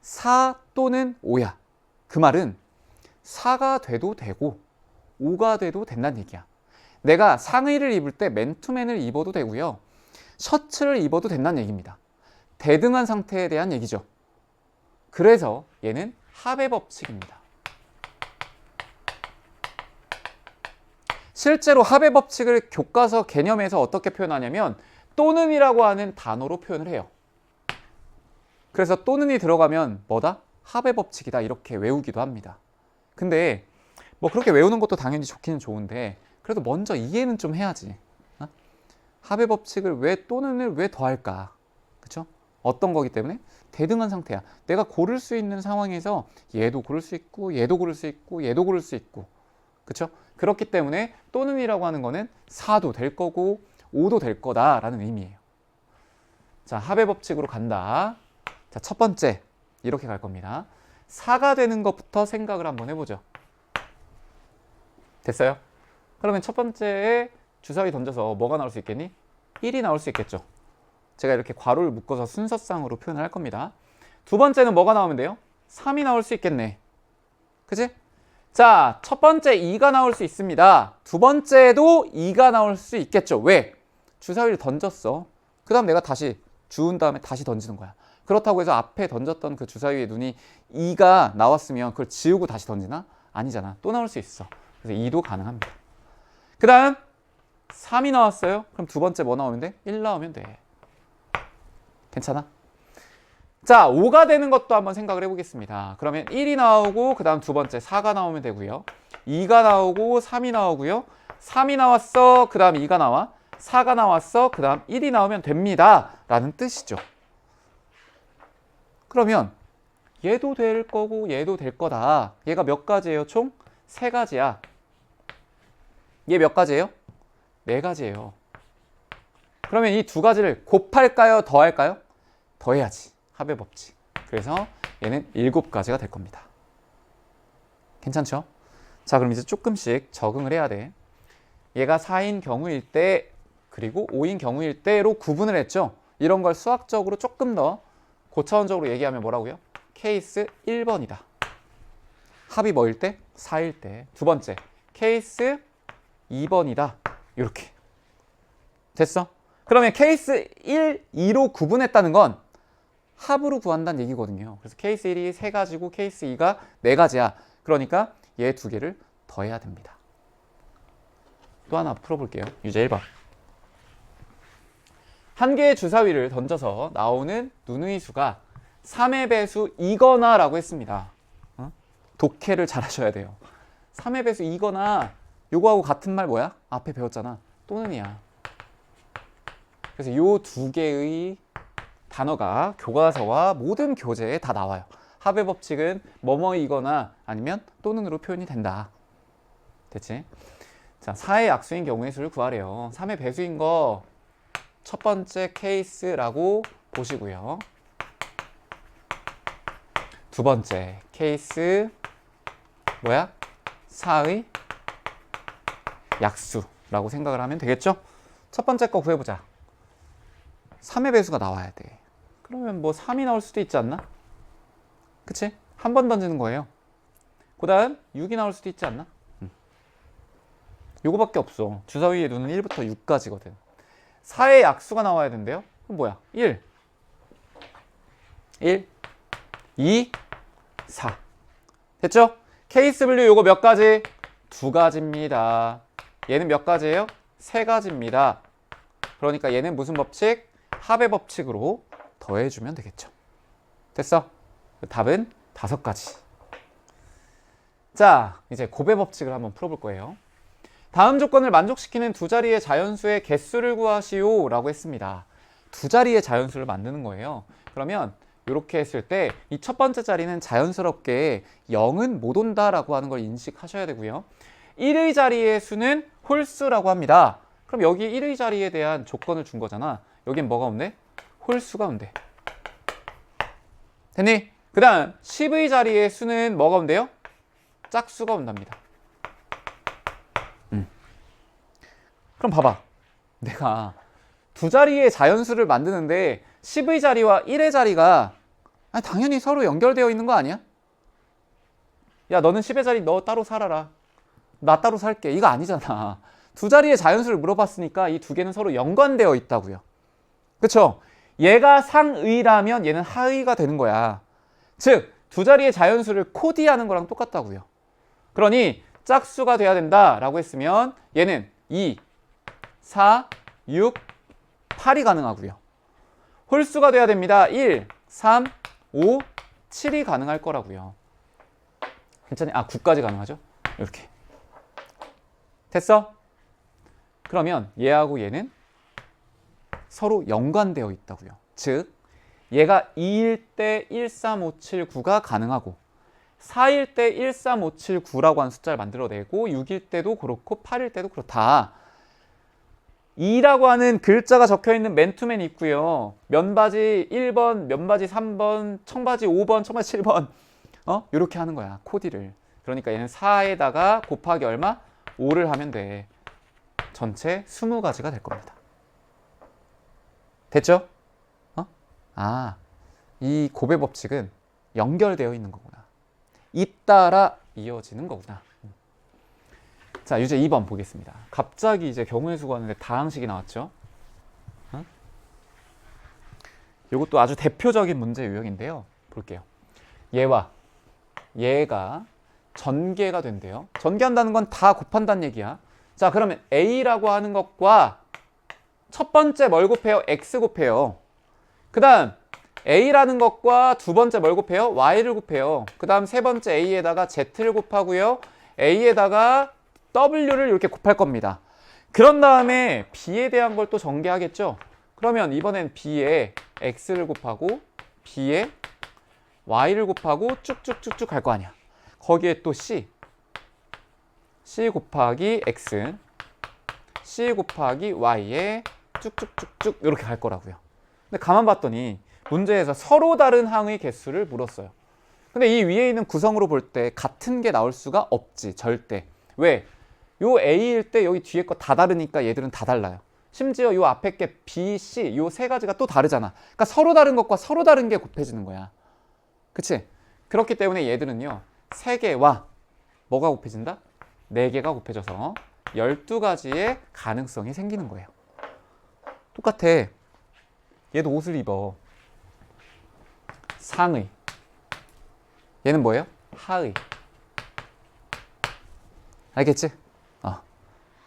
4 또는 5야. 그 말은 4가 돼도 되고 5가 돼도 된다는 얘기야. 내가 상의를 입을 때 맨투맨을 입어도 되고요. 셔츠를 입어도 된다는 얘기입니다. 대등한 상태에 대한 얘기죠. 그래서 얘는 합의 법칙입니다. 실제로 합의 법칙을 교과서 개념에서 어떻게 표현하냐면 또는이라고 하는 단어로 표현을 해요. 그래서 또는이 들어가면 뭐다? 합의 법칙이다 이렇게 외우기도 합니다. 근데 뭐 그렇게 외우는 것도 당연히 좋기는 좋은데 그래도 먼저 이해는 좀 해야지. 어? 합의 법칙을 왜 또는을 왜 더할까? 그쵸? 어떤 거기 때문에? 대등한 상태야. 내가 고를 수 있는 상황에서 얘도 고를 수 있고 얘도 고를 수 있고 얘도 고를 수 있고 그쵸? 그렇기 때문에 또는이라고 하는 거는 4도 될 거고 5도 될 거다라는 의미예요. 자, 합의 법칙으로 간다. 자, 첫 번째 이렇게 갈 겁니다. 4가 되는 것부터 생각을 한번 해보죠. 됐어요? 그러면 첫 번째에 주사위 던져서 뭐가 나올 수 있겠니? 1이 나올 수 있겠죠. 제가 이렇게 괄호를 묶어서 순서상으로 표현을 할 겁니다. 두 번째는 뭐가 나오면 돼요? 3이 나올 수 있겠네. 그치? 자, 첫 번째 2가 나올 수 있습니다. 두 번째도 2가 나올 수 있겠죠. 왜? 주사위를 던졌어. 그 다음 내가 다시 주운 다음에 다시 던지는 거야. 그렇다고 해서 앞에 던졌던 그 주사위의 눈이 2가 나왔으면 그걸 지우고 다시 던지나? 아니잖아. 또 나올 수 있어. 그래서 2도 가능합니다. 그 다음 3이 나왔어요. 그럼 두 번째 뭐 나오면 돼? 1 나오면 돼. 괜찮아? 자, 5가 되는 것도 한번 생각을 해보겠습니다. 그러면 1이 나오고 그 다음 두 번째 4가 나오면 되고요. 2가 나오고 3이 나오고요. 3이 나왔어. 그 다음 2가 나와. 4가 나왔어. 그 다음 1이 나오면 됩니다. 라는 뜻이죠. 그러면 얘도 될 거고 얘도 될 거다. 얘가 몇 가지예요? 총 3가지야. 얘 몇 가지예요? 4가지예요. 그러면 이 두 가지를 곱할까요? 더할까요? 더해야지. 합의 법칙. 그래서 얘는 7가지가 될 겁니다. 괜찮죠? 자, 그럼 이제 조금씩 적응을 해야 돼. 얘가 4인 경우일 때 그리고 5인 경우일 때로 구분을 했죠. 이런 걸 수학적으로 조금 더 고차원적으로 얘기하면 뭐라고요? 케이스 1번이다. 합이 뭐일 때? 4일 때. 두 번째, 케이스 2번이다. 이렇게. 됐어? 그러면 케이스 1, 2로 구분했다는 건 합으로 구한다는 얘기거든요. 그래서 케이스 1이 3가지고 케이스 2가 4가지야. 그러니까 얘 2개를 더해야 됩니다. 또 하나 풀어볼게요. 유제 1번. 한 개의 주사위를 던져서 나오는 누누이 수가 3의 배수이거나 라고 했습니다. 독해를 잘 하셔야 돼요. 3의 배수이거나 요거하고 같은 말 뭐야? 앞에 배웠잖아. 또는이야. 그래서 요 두 개의 단어가 교과서와 모든 교재에 다 나와요. 합의 법칙은 뭐뭐이거나 아니면 또는으로 표현이 된다. 됐지? 자, 4의 약수인 경우의 수를 구하래요. 3의 배수인 거 첫 번째 케이스라고 보시고요. 두 번째 케이스 뭐야? 4의 약수라고 생각을 하면 되겠죠? 첫 번째 거 구해보자. 3의 배수가 나와야 돼. 그러면 뭐 3이 나올 수도 있지 않나? 그치? 한 번 던지는 거예요. 그 다음 6이 나올 수도 있지 않나? 요거밖에 없어. 주사위의 눈은 1부터 6까지거든. 4의 약수가 나와야 된대요. 그럼 뭐야? 1, 2, 4. 됐죠? 케이스 분류 요거 몇 가지? 2가지입니다. 얘는 몇 가지예요? 3가지입니다. 그러니까 얘는 무슨 법칙? 합의 법칙으로 더해주면 되겠죠. 됐어? 답은 5가지. 자, 이제 곱의 법칙을 한번 풀어볼 거예요. 다음 조건을 만족시키는 두 자리의 자연수의 개수를 구하시오 라고 했습니다. 두 자리의 자연수를 만드는 거예요. 그러면 이렇게 했을 때 이 첫 번째 자리는 자연스럽게 0은 못 온다라고 하는 걸 인식하셔야 되고요. 1의 자리의 수는 홀수라고 합니다. 그럼 여기 1의 자리에 대한 조건을 준 거잖아. 여긴 뭐가 온대? 홀수가 온대. 됐니? 그 다음 10의 자리의 수는 뭐가 온대요? 짝수가 온답니다. 그럼 봐봐. 내가 두 자리의 자연수를 만드는데 10의 자리와 1의 자리가 당연히 서로 연결되어 있는 거 아니야? 야, 너는 10의 자리 너 따로 살아라. 나 따로 살게. 이거 아니잖아. 두 자리의 자연수를 물어봤으니까 이 두 개는 서로 연관되어 있다고요. 그쵸? 얘가 상의라면 얘는 하의가 되는 거야. 즉, 두 자리의 자연수를 코디하는 거랑 똑같다고요. 그러니 짝수가 돼야 된다라고 했으면 얘는 2, 4, 6, 8이 가능하고요. 홀수가 돼야 됩니다. 1, 3, 5, 7이 가능할 거라고요. 괜찮니? 9까지 가능하죠? 이렇게. 됐어? 그러면 얘하고 얘는 서로 연관되어 있다고요. 즉 얘가 2일 때 13579가 가능하고 4일 때 13579라고 하는 숫자를 만들어내고 6일 때도 그렇고 8일 때도 그렇다. 2라고 하는 글자가 적혀있는 맨투맨이 있고요. 면바지 1번, 면바지 3번, 청바지 5번, 청바지 7번 이렇게 하는 거야. 코디를. 그러니까 얘는 4에다가 곱하기 얼마? 5를 하면 돼. 전체 20가지가 될 겁니다. 됐죠? 이 곱의 법칙은 연결되어 있는 거구나. 잇따라 이어지는 거구나. 자, 유제 2번 보겠습니다. 갑자기 이제 경우의 수가 하는데 다항식이 나왔죠. 이것도 아주 대표적인 문제 유형인데요. 볼게요. 얘와 얘가 전개가 된대요. 전개한다는 건 다 곱한다는 얘기야. 자, 그러면 A라고 하는 것과 첫 번째 뭘 곱해요? X 곱해요. 그 다음 A라는 것과 두 번째 뭘 곱해요? Y를 곱해요. 그 다음 세 번째 A에다가 Z를 곱하고요. A에다가 W를 이렇게 곱할 겁니다. 그런 다음에 B에 대한 걸 또 전개하겠죠? 그러면 이번엔 B에 X를 곱하고 B에 Y를 곱하고 쭉쭉쭉쭉 갈 거 아니야. 거기에 또 C 곱하기 X, C 곱하기 Y에 쭉쭉쭉쭉 이렇게 갈 거라고요. 근데 가만 봤더니 문제에서 서로 다른 항의 개수를 물었어요. 근데 이 위에 있는 구성으로 볼 때 같은 게 나올 수가 없지, 절대. 왜? 요 A일 때 여기 뒤에 거 다 다르니까 얘들은 다 달라요. 심지어 요 앞에 게 B, C 요 세 가지가 또 다르잖아. 그러니까 서로 다른 것과 서로 다른 게 곱해지는 거야. 그치? 그렇기 때문에 얘들은요 3개와 뭐가 곱해진다? 4개가 곱해져서 12가지의 가능성이 생기는 거예요. 똑같아. 얘도 옷을 입어. 상의. 얘는 뭐예요? 하의. 알겠지?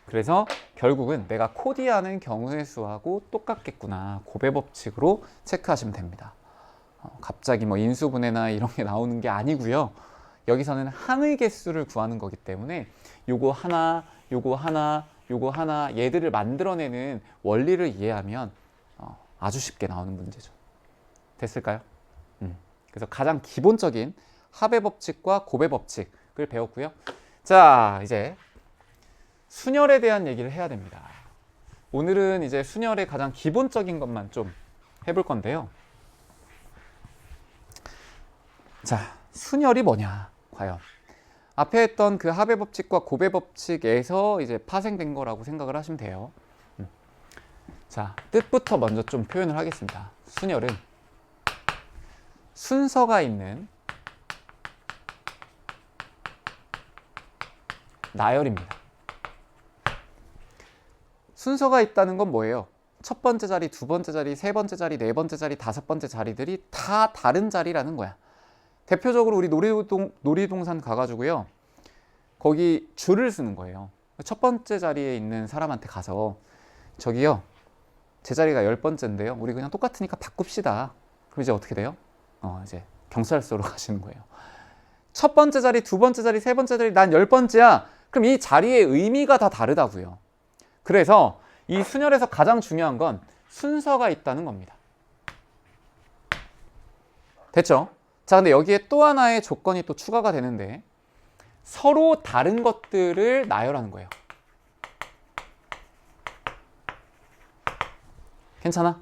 그래서 결국은 내가 코디하는 경우의 수하고 똑같겠구나. 곱의 법칙으로 체크하시면 됩니다. 갑자기 뭐 인수분해나 이런 게 나오는 게 아니고요. 여기서는 항의 개수를 구하는 거기 때문에 요거 하나, 요거 하나, 요거 하나 얘들을 만들어내는 원리를 이해하면 아주 쉽게 나오는 문제죠. 됐을까요? 그래서 가장 기본적인 합의 법칙과 곱의 법칙을 배웠고요. 자, 이제 순열에 대한 얘기를 해야 됩니다. 오늘은 이제 순열의 가장 기본적인 것만 좀 해볼 건데요. 자, 순열이 뭐냐, 과연. 앞에 했던 그 합의 법칙과 곱의 법칙에서 이제 파생된 거라고 생각을 하시면 돼요. 자, 뜻부터 먼저 좀 표현을 하겠습니다. 순열은 순서가 있는 나열입니다. 순서가 있다는 건 뭐예요? 첫 번째 자리, 두 번째 자리, 세 번째 자리, 네 번째 자리, 다섯 번째 자리들이 다 다른 자리라는 거야. 대표적으로 우리 놀이동산 가가지고요. 거기 줄을 쓰는 거예요. 첫 번째 자리에 있는 사람한테 가서 저기요, 제 자리가 10번째인데요. 우리 그냥 똑같으니까 바꿉시다. 그럼 이제 어떻게 돼요? 이제 경찰서로 가시는 거예요. 첫 번째 자리, 두 번째 자리, 세 번째 자리, 난 10번째야. 그럼 이 자리의 의미가 다 다르다고요. 그래서 이 순열에서 가장 중요한 건 순서가 있다는 겁니다. 됐죠? 자, 근데 여기에 또 하나의 조건이 또 추가가 되는데 서로 다른 것들을 나열하는 거예요. 괜찮아?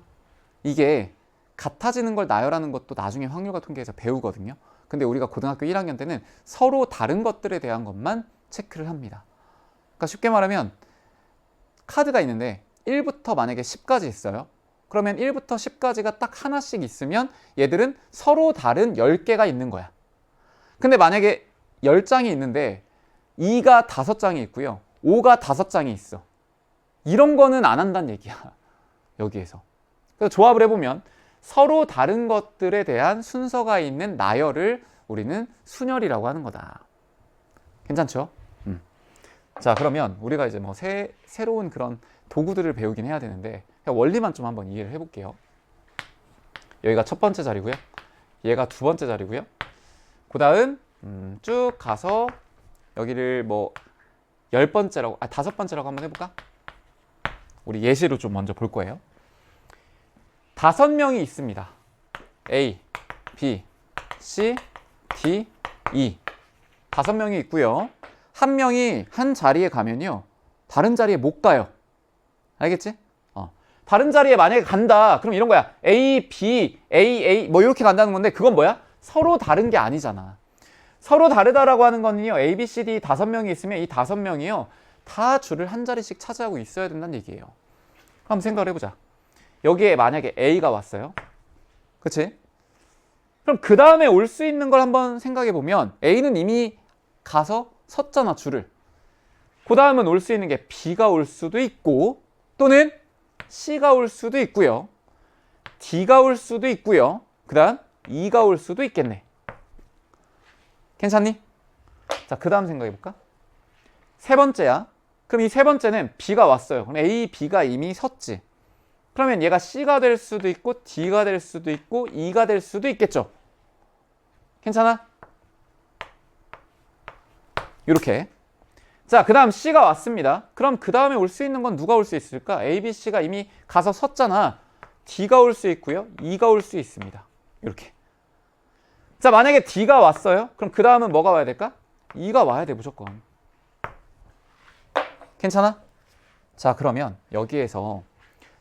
이게 같아지는 걸 나열하는 것도 나중에 확률과 통계에서 배우거든요. 근데 우리가 고등학교 1학년 때는 서로 다른 것들에 대한 것만 체크를 합니다. 그러니까 쉽게 말하면 카드가 있는데 1부터 만약에 10까지 있어요. 그러면 1부터 10까지가 딱 하나씩 있으면 얘들은 서로 다른 10개가 있는 거야. 근데 만약에 10장이 있는데 2가 5장이 있고요. 5가 5장이 있어. 이런 거는 안 한다는 얘기야. 여기에서. 그래서 조합을 해보면 서로 다른 것들에 대한 순서가 있는 나열을 우리는 순열이라고 하는 거다. 괜찮죠? 자, 그러면 우리가 이제 뭐 새로운 그런 도구들을 배우긴 해야 되는데 원리만 좀 한번 이해를 해볼게요. 여기가 첫 번째 자리고요. 얘가 두 번째 자리고요. 그 다음 쭉 가서 여기를 뭐 10번째라고, 5번째라고 한번 해볼까? 우리 예시로 좀 먼저 볼 거예요. 5명이 있습니다. A, B, C, D, E. 5명이 있고요. 한 명이 한 자리에 가면요. 다른 자리에 못 가요. 알겠지? 다른 자리에 만약에 간다. 그럼 이런 거야. A, B, A 뭐 이렇게 간다는 건데 그건 뭐야? 서로 다른 게 아니잖아. 서로 다르다라고 하는 거는요. A, B, C, D 5명이 있으면 이 5명이요. 다 줄을 한 자리씩 차지하고 있어야 된다는 얘기예요. 한번 생각을 해보자. 여기에 만약에 A가 왔어요. 그치? 그럼 그 다음에 올 수 있는 걸 한번 생각해 보면 A는 이미 가서 섰잖아, 줄을. 그 다음은 올 수 있는 게 B가 올 수도 있고 또는 C가 올 수도 있고요. D가 올 수도 있고요. 그 다음 E가 올 수도 있겠네. 괜찮니? 자, 그 다음 생각해 볼까? 세 번째야. 그럼 이 세 번째는 B가 왔어요. 그럼 A, B가 이미 섰지. 그러면 얘가 C가 될 수도 있고 D가 될 수도 있고 E가 될 수도 있겠죠. 괜찮아? 이렇게. 자, 그 다음 C가 왔습니다. 그럼 그 다음에 올 수 있는 건 누가 올 수 있을까? A, B, C가 이미 가서 섰잖아. D가 올 수 있고요. E가 올 수 있습니다. 이렇게. 자, 만약에 D가 왔어요. 그럼 그 다음은 뭐가 와야 될까? E가 와야 돼, 무조건. 괜찮아? 자, 그러면 여기에서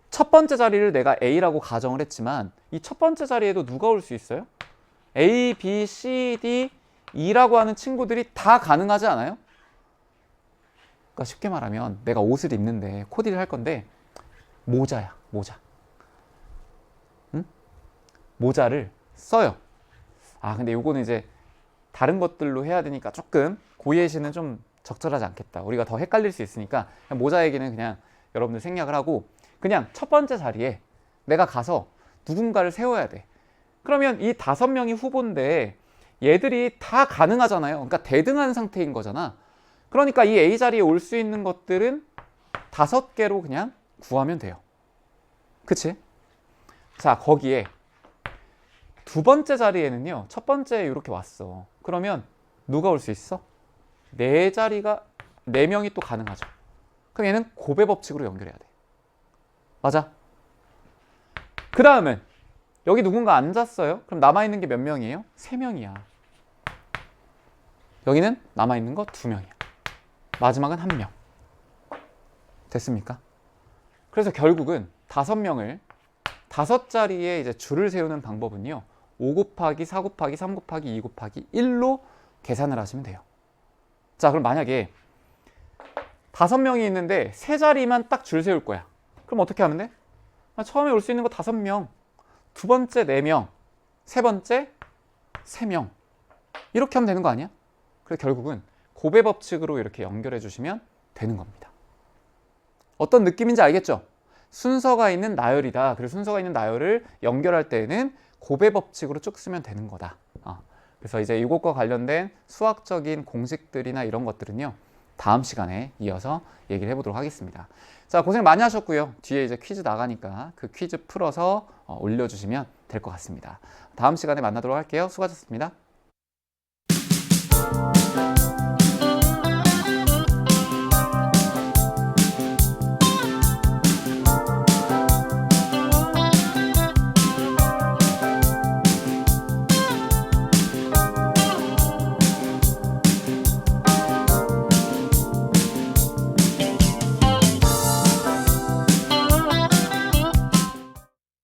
첫 번째 자리를 내가 A라고 가정을 했지만 이 첫 번째 자리에도 누가 올 수 있어요? A, B, C, D, E라고 하는 친구들이 다 가능하지 않아요? 그러니까 쉽게 말하면 내가 옷을 입는데 코디를 할 건데 모자야, 모자. 응? 모자를 써요. 아, 근데 요거는 이제 다른 것들로 해야 되니까 조금 고예시는 좀 적절하지 않겠다. 우리가 더 헷갈릴 수 있으니까 그냥 모자 얘기는 그냥 여러분들 생략을 하고 그냥 첫 번째 자리에 내가 가서 누군가를 세워야 돼. 그러면 이 5명이 후보인데 얘들이 다 가능하잖아요. 그러니까 대등한 상태인 거잖아. 그러니까 이 A 자리에 올 수 있는 것들은 5개로 그냥 구하면 돼요. 그치? 자, 거기에 두 번째 자리에는요. 첫 번째에 이렇게 왔어. 그러면 누가 올 수 있어? 4명이 또 가능하죠. 그럼 얘는 고배 법칙으로 연결해야 돼. 맞아? 그 다음은 여기 누군가 앉았어요. 그럼 남아있는 게 몇 명이에요? 3명이야. 여기는 남아있는 거 2명이야. 마지막은 1명. 됐습니까? 그래서 결국은 5명을 5자리에 이제 줄을 세우는 방법은요. 5 곱하기 4 곱하기 3 곱하기 2 곱하기 1로 계산을 하시면 돼요. 자, 그럼 만약에 5명이 있는데 3자리만 딱 줄 세울 거야. 그럼 어떻게 하면 돼? 처음에 올 수 있는 거 5명, 두 번째 4명, 세 번째 3명. 이렇게 하면 되는 거 아니야? 그래서 결국은 고배 법칙으로 이렇게 연결해 주시면 되는 겁니다. 어떤 느낌인지 알겠죠? 순서가 있는 나열이다. 그리고 순서가 있는 나열을 연결할 때에는 고배 법칙으로 쭉 쓰면 되는 거다. 그래서 이제 이것과 관련된 수학적인 공식들이나 이런 것들은요. 다음 시간에 이어서 얘기를 해보도록 하겠습니다. 자, 고생 많이 하셨고요. 뒤에 이제 퀴즈 나가니까 그 퀴즈 풀어서 올려주시면 될 것 같습니다. 다음 시간에 만나도록 할게요. 수고하셨습니다.